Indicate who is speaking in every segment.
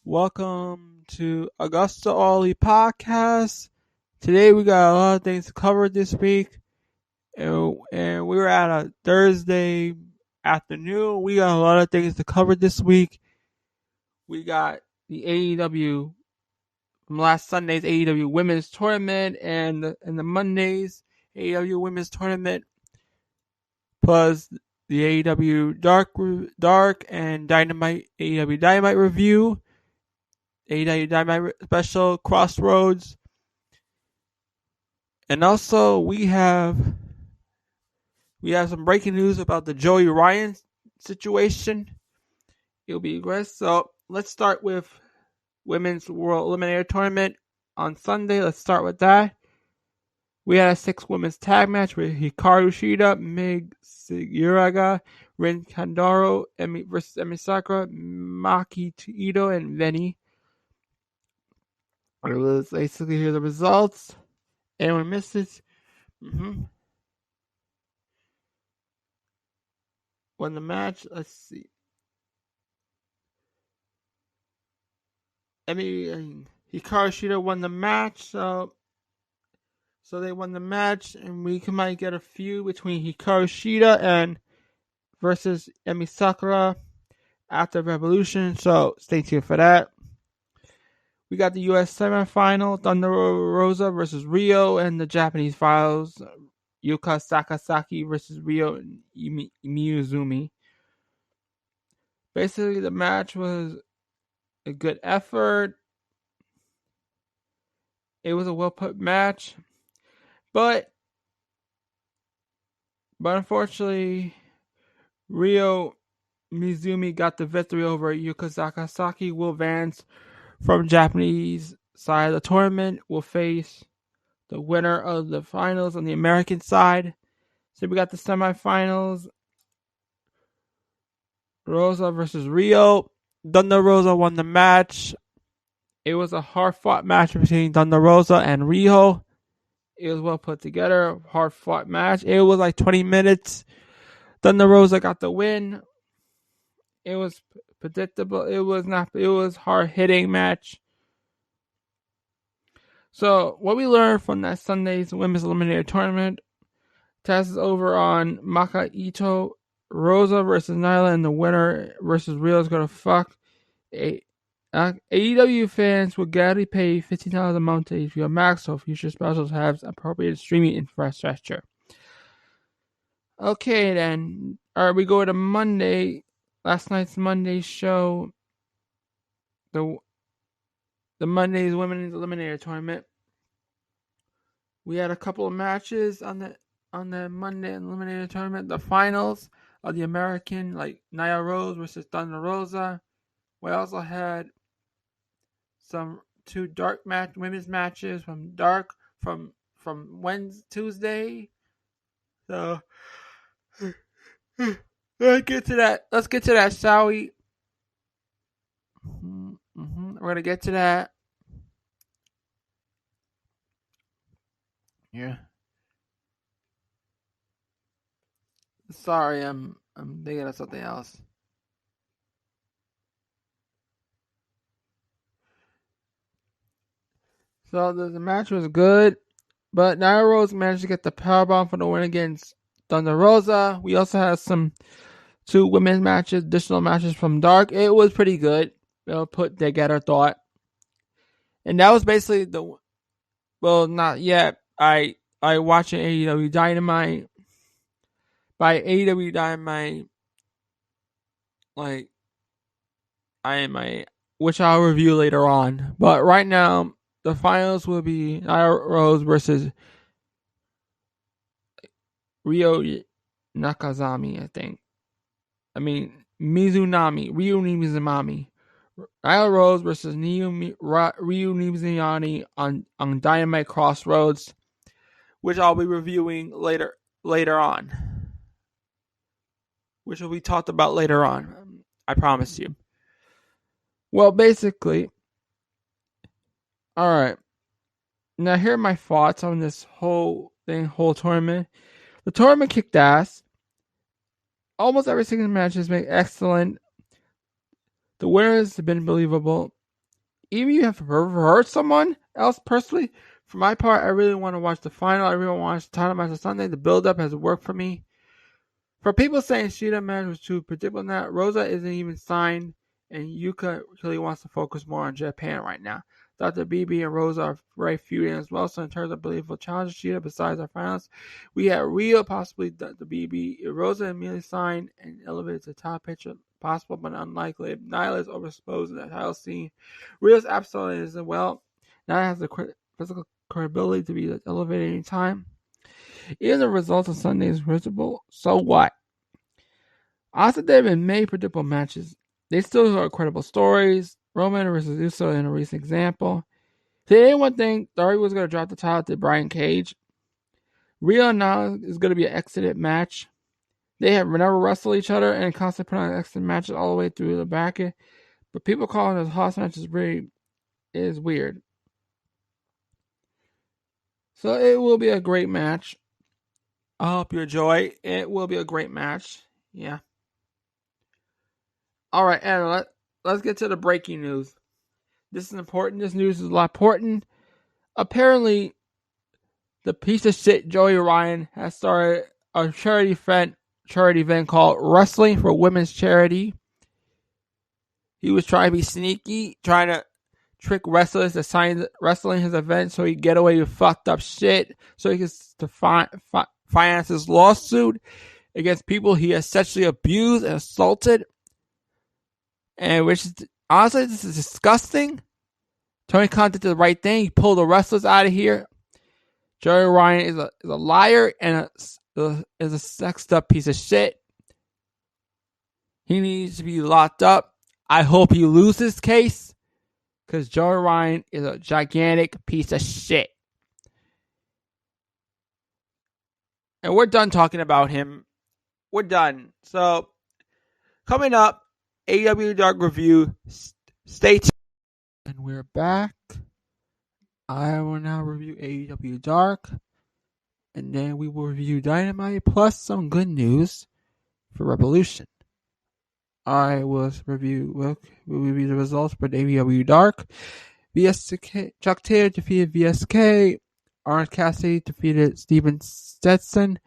Speaker 1: Welcome to AgostoAllElite podcast. Today we got a lot of things to cover this week, and we were at a Thursday afternoon. We got a lot of things to cover this week. We got the AEW from last Sunday's AEW Women's Tournament and the Monday's AEW Women's Tournament, plus the AEW Dark and Dynamite AEW Dynamite review. AEW Dynamite special, Crossroads. And also we have some breaking news about the Joey Ryan situation. It'll be great. So let's start with Women's World Eliminator Tournament on Sunday. Let's start with that. We had a 6 women's tag match with Hikaru Shida, Meg Siguraga, Rin Kandaro, versus Emi Sakura, Maki Ito, and Veni. Let's basically hear the results. Anyone missed it? Won the match. Let's see. Hikaru Shida won the match, so they won the match, and we might get a feud between Hikaru Shida and versus Emi Sakura after Revolution. So stay tuned for that. We got the U.S. semifinal, Thunder Rosa versus Rio, and the Japanese finals, Yuka Sakazaki versus Rio Miyazumi. Basically, the match was a good effort. It was a well-put match. But unfortunately, Rio Miyazumi got the victory over Yuka Sakazaki. Will Vance from Japanese side of the tournament will face the winner of the finals on the American side. So we got the semifinals. Rosa versus Rio. Thunder Rosa won the match. It was a hard-fought match between Thunder Rosa and Rio. It was well put together, hard-fought match. It was like 20 minutes. Thunder Rosa got the win. It was predictable. It was hard-hitting match. So, what we learned from that Sunday's Women's Eliminator Tournament, test is over on Maka Ito, Rosa versus Nyla, and the winner versus Rio is going to fuck. AEW fans will gladly pay $15 a month to HBO Max, so future specials have appropriate streaming infrastructure. Okay, then. Alright, we go to Monday. Last night's Monday show. The Monday's Women's Eliminator Tournament. We had a couple of matches on the Monday Eliminator Tournament. The finals of the American, like Nia Rose versus Thunder Rosa. We also had some 2 dark women's matches from Tuesday. So let's get to that, shall we? We're gonna get to that. Yeah. Sorry, I'm thinking of something else. So the match was good, but Nia Rose managed to get the powerbomb for the win against Thunder Rosa. We also had some 2 women's matches, additional matches from Dark. It was pretty good. Put together thought. And that was basically not yet. I watched AEW Dynamite. By AEW Dynamite, which I'll review later on. But right now, the finals will be Nia Rose versus Rio Nakazami, I think. Mizunami. Ryu Mizunami. Nia Rose versus Ryu Mizunami on Dynamite Crossroads, which I'll be reviewing later on. Which will be talked about later on. I promise you. Well, basically, alright. Now here are my thoughts on this whole tournament. The tournament kicked ass. Almost every single match has been excellent. The winners have been believable. even if you have heard someone else personally, for my part, I really want to watch the final. I really want to watch the title match on Sunday. The build-up has worked for me. For people saying Shida match was too predictable, that Rosa isn't even signed, and Yuka really wants to focus more on Japan right now. Dr. BB and Rosa are very feuding as well, so in terms of believable challenges, Shida, besides our finals, we had Rio, possibly Dr. BB. Rosa immediately signed and elevated to top pitcher, possible but unlikely. If Nyla is overexposed in that title scene, Rio's absolutely as well. Now has the physical credibility to be elevated any time. Even the results of Sunday is visible, so what? After they've been made predictable matches, they still are credible stories. Roman versus Uso in a recent example. Did anyone think Darby was going to drop the title to Brian Cage? Rio now is going to be an exited match. They have never wrestled each other and constantly put on exited matches all the way through the bracket. But people calling this Hoss match is weird. So it will be a great match. I hope you enjoy. It will be a great match. Yeah. All right, Aaron, let's get to the breaking news. This is important. This news is a lot important. Apparently, the piece of shit Joey Ryan has started a charity event called Wrestling for Women's Charity. He was trying to be sneaky, trying to trick wrestlers to sign wrestling his event so he get away with fucked up shit, so he can finance his lawsuit against people he has sexually abused and assaulted. And which is honestly, this is disgusting. Tony Khan did the right thing. He pulled the wrestlers out of here. Joey Ryan is a liar and is a sexed up piece of shit. He needs to be locked up. I hope he loses this case because Joey Ryan is a gigantic piece of shit. And we're done talking about him. We're done. So, coming up, AEW Dark Review. Stay tuned. And we're back. I will now review AEW Dark. And then we will review Dynamite plus some good news for Revolution. I will review the results for AEW Dark. Chuck Taylor defeated VSK. Orange Cassidy defeated Steven Stetson.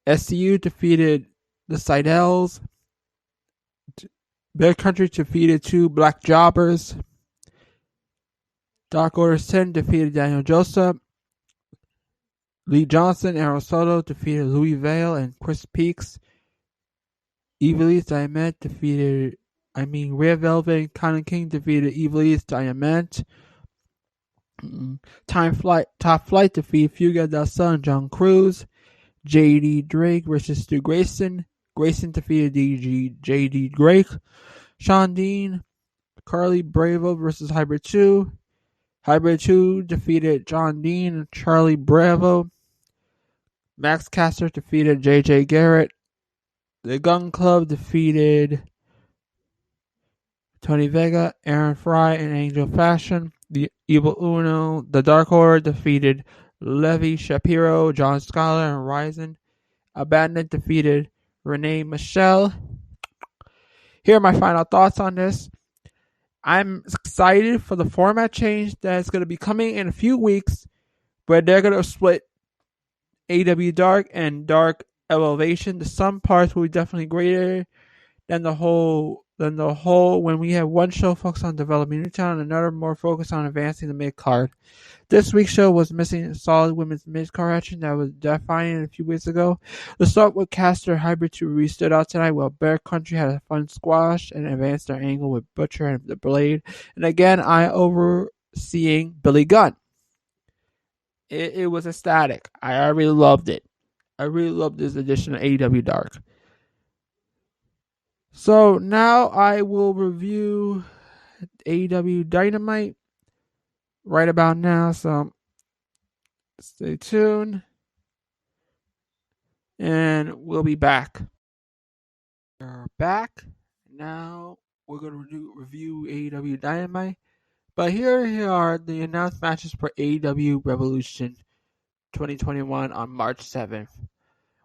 Speaker 1: SCU defeated the Seidels. Bear Country defeated 2 Black Jobbers. Dark Order 10 defeated Daniel Joseph. Lee Johnson and Rosoto defeated Louis Vale and Chris Peaks. Evilise Diamond defeated Red Velvet and Conan King defeated Evilise Diamond. Top Flight defeated Fuga del Sol and John Cruz. J.D. Drake versus Stu Grayson. Grayson defeated J.D. Drake. Sean Dean. Carly Bravo versus Hybrid 2. Hybrid 2 defeated John Dean and Charlie Bravo. Max Caster defeated J.J. Garrett. The Gun Club defeated Tony Vega, Aaron Fry, and Angel Fashion. The Evil Uno, the Dark Order defeated Levi Shapiro, John Scholar, and Ryzen. Abandoned defeated Renee Michelle. Here are my final thoughts on this. I'm excited for the format change that's going to be coming in a few weeks, where they're going to split AEW Dark and Dark Elevation. The some parts will be definitely greater than the whole. When we have one show focused on developing Newtown and another more focused on advancing the mid card. This week's show was missing a solid women's mid card action that was defining a few weeks ago. Let's start with Caster Hybrid 2 really stood out tonight, while Bear Country had a fun squash and advanced their angle with Butcher and the Blade. And again, I overseeing Billy Gunn. It was ecstatic. I really loved it. I really loved this edition of AEW Dark. So now I will review AEW Dynamite right about now. So stay tuned. And we'll be back. We're back. Now we're going to review AEW Dynamite. But here are the announced matches for AEW Revolution 2021 on March 7th.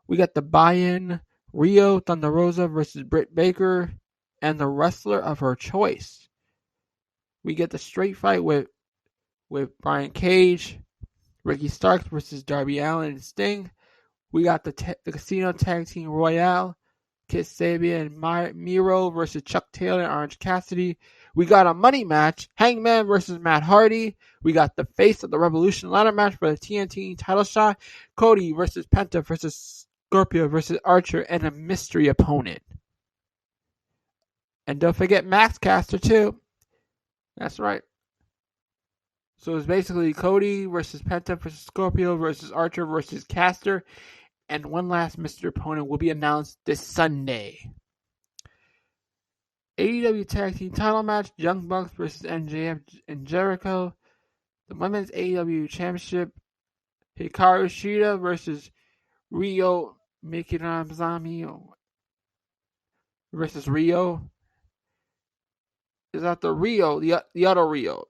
Speaker 1: We got the buy-in Rio Thunder Rosa versus Britt Baker and the wrestler of her choice. We get the straight fight with Brian Cage, Ricky Starks versus Darby Allin and Sting. We got the Casino Tag Team Royale, Kit Sabian and Miro versus Chuck Taylor and Orange Cassidy. We got a money match, Hangman versus Matt Hardy. We got the face of the Revolution ladder match for the TNT title shot, Cody versus Penta versus Scorpio versus Archer, and a mystery opponent. And don't forget Max Caster too. That's right. So it's basically Cody versus Penta versus Scorpio versus Archer versus Caster. And one last mystery opponent will be announced this Sunday. AEW Tag Team title match, Young Bucks versus MJF and Jericho. The Women's AEW Championship, Hikaru Shida versus Ryo Mikiramazi versus Ryo. Is that the Rio, the other Rio?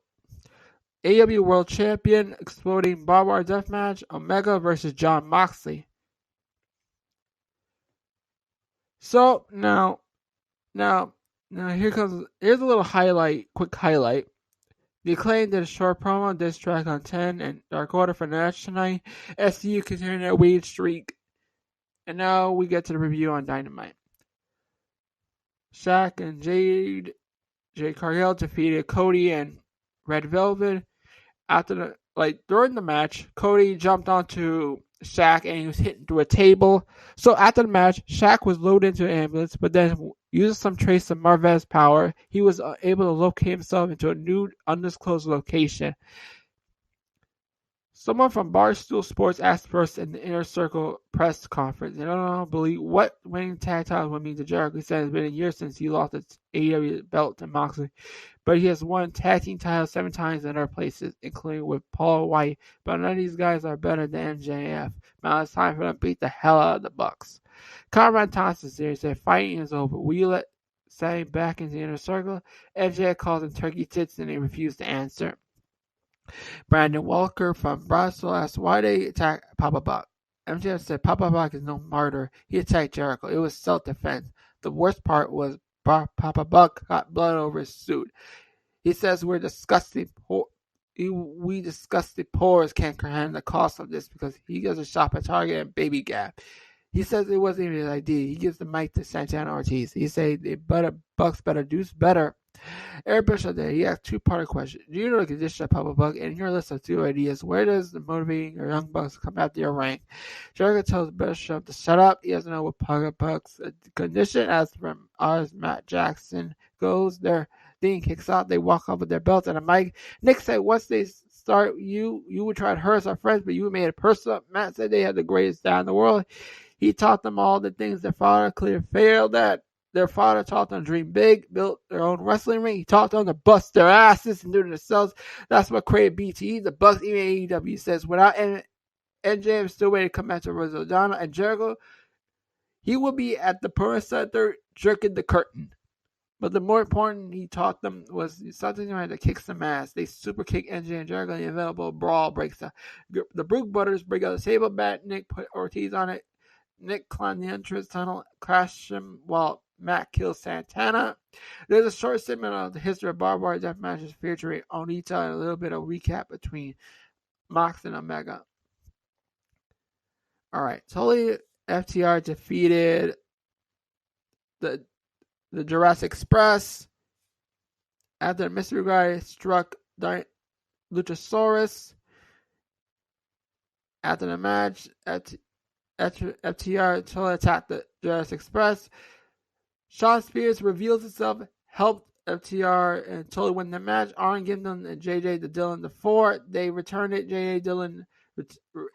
Speaker 1: AEW World Champion, Exploding Barbed Wire Death Match, Omega versus Jon Moxley. So now here's a little quick highlight. The Acclaim did a short promo, diss track on 10 and Dark Order for the match tonight. SCU continuing their weird streak. And now we get to the review on Dynamite. Shaq and Jade Cargill defeated Cody and Red Velvet. During the match, Cody jumped onto Shaq and he was hit into a table. So after the match, Shaq was loaded into an ambulance, but then using some trace of Marvez's power, he was able to locate himself into a new undisclosed location. Someone from Barstool Sports asked first in the Inner Circle press conference, and I don't believe what winning tag titles would mean to Jericho. He said it's been a year since he lost his AEW belt to Moxley, but he has won tag team titles 7 times in other places, including with Paul White. But none of these guys are better than MJF. Now it's time for them to beat the hell out of the Bucks. Conrad Thompson said, "Fighting is over. Will you let Sammy back into the Inner Circle?" MJF calls him turkey tits, and they refuse to answer. Brandon Walker from Bristol asked why they attacked Papa Buck. MJF said Papa Buck is no martyr. He attacked Jericho. It was self-defense. The worst part was Papa Buck got blood over his suit. He says we disgusting poors can't handle the cost of this because he goes to shop at Target and Baby Gap. He says it wasn't even his idea. He gives the mic to Santana Ortiz. He said the Bucks better do better. Eric Bischoff there, he asked 2-part question. Do you know the condition of Papa Buck? And in your list of 2 ideas, where does the motivating your young Bucks come after your rank? Jericho tells Bischoff to shut up. He doesn't know what Papa Buck's condition. As from ours, Matt Jackson goes, their thing kicks off. They walk off with their belts and a mic. Nick said once they start, you would try to hurt us, our friends, but you made it personal. Matt said they had the greatest dad in the world. He taught them all the things their father clearly failed at. Their father taught them to dream big, built their own wrestling ring. He taught them to bust their asses and do it themselves. That's what created BTE, the Bucks, even AEW. Says without MJF still waiting to come back to Rosadonna and Jericho, he will be at the Pro Center jerking the curtain. But the more important he taught them was something that kicks some ass. They super kick MJ and Jericho, and the inevitable brawl breaks out. The Brook Brothers break out the table bat. Nick put Ortiz on it. Nick climbed the entrance tunnel, crashed him while Matt kills Santana. There's a short segment of the history of barbed wire death matches featuring Onita and a little bit of recap between Mox and Omega. Alright, totally FTR defeated the Jurassic Express after the mystery guy struck Luchasaurus. After the match, FTR totally attacked the Jurassic Express. Shawn Spears reveals himself, helped FTR and totally win the match. Arn Gimlin and JJ Dillon the 4. They returned it. JJ Dillon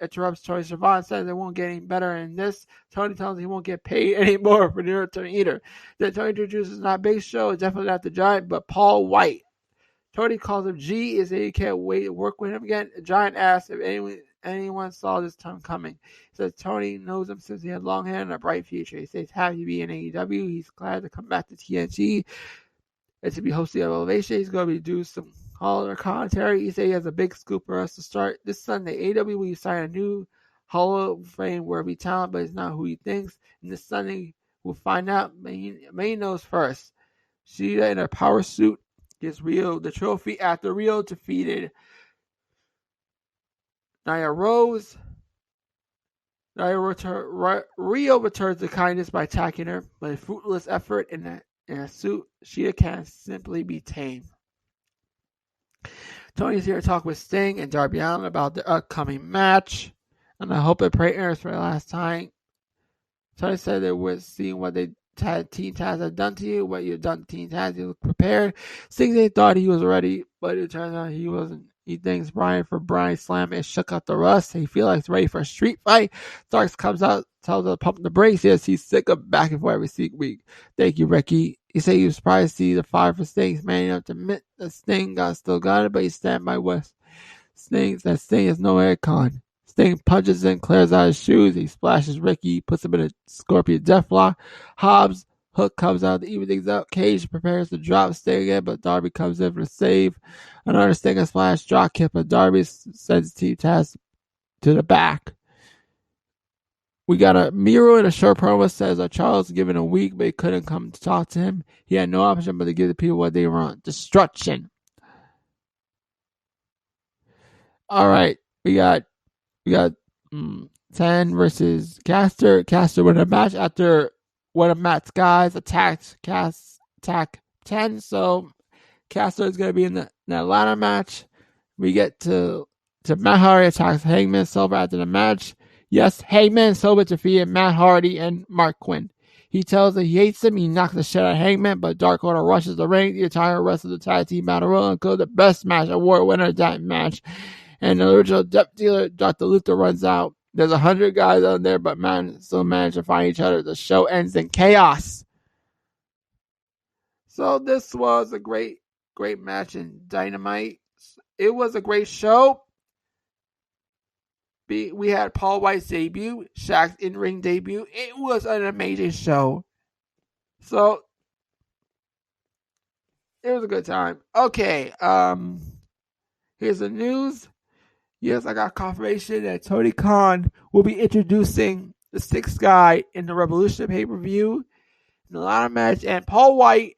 Speaker 1: interrupts Tony Schiavone, says they won't get any better in this. Tony tells him he won't get paid anymore for the return either. Then Tony introduces not Big Show, definitely not the Giant, but Paul White. Tony calls him G, is that he can't wait to work with him again. The Giant asks if anyone saw this time coming. He says Tony knows him since he had long hair and a bright future. He says happy to be in AEW. He's glad to come back to TNT and to be hosting Elevation. He's going to be doing some Hall of commentary. He said he has a big scoop for us to start this Sunday. AEW will sign a new Hall of Fame worthy talent, but it's not who he thinks. And this Sunday we'll find out. May knows first. Sheeta in a power suit gives Rio the trophy after Rio defeated Nia Rose. Rio returns the kindness by attacking her, but a fruitless effort in a suit Shida can simply be tamed. Tony's here to talk with Sting and Darby Allin about the upcoming match, and I hope and pray airs for the last time. Tony said they were seeing what Team Taz had done to you, what you've done to Team Taz. You look prepared. Sting thought he was ready, but it turns out he wasn't. He thanks Brian for Brian Slam and shook out the rust. He feels like he's ready for a street fight. Starks comes out, tells him to pump the brakes. Yes, he's sick of back and forth every week. Thank you, Ricky. He said he was surprised to see the fire for Sting. Man enough to admit that Sting still got it, but he stand by West. Sting is no aircon. Sting punches in, clears out his shoes. He splashes Ricky, puts him in a Scorpion Deathlock. Hobbs Hook comes out to even things out. Cage prepares to drop Sting again, but Darby comes in for the save. Another Sting and splash drop kick, but Darby sends Team Taz to the back. We got a Miro in a short promo says that Charles was given a week, but he couldn't come to talk to him. He had no option but to give the people what they want. Destruction. All right, we got 10 versus Caster. Caster won a match after one of Matt's guys attacked 10. So Caster is going to be in the ladder match. We get to Matt Hardy attacks Hangman Silver after the match. Yes, Hangman Silver defeated Matt Hardy and Mark Quinn. He tells that he hates him. He knocks the shit out of Hangman, but Dark Order rushes the ring. The entire rest of the tag team battle royal includes the best match award winner of that match. And the original depth dealer, Dr. Luther, runs out. There's 100 guys on there, but man still manage to find each other. The show ends in chaos. So this was a great match in Dynamite. It was a great show. We had Paul White's debut, Shaq's in-ring debut. It was an amazing show. So it was a good time. Okay, here's the news. Yes, I got confirmation that Tony Khan will be introducing the sixth guy in the Revolution pay-per-view in the ladder match, and Paul White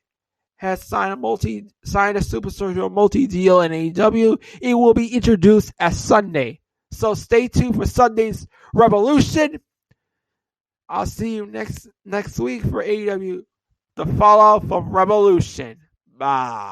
Speaker 1: has signed a Superstar multi-deal in AEW. It will be introduced as Sunday. So stay tuned for Sunday's Revolution. I'll see you next week for AEW, the fallout from Revolution. Bye.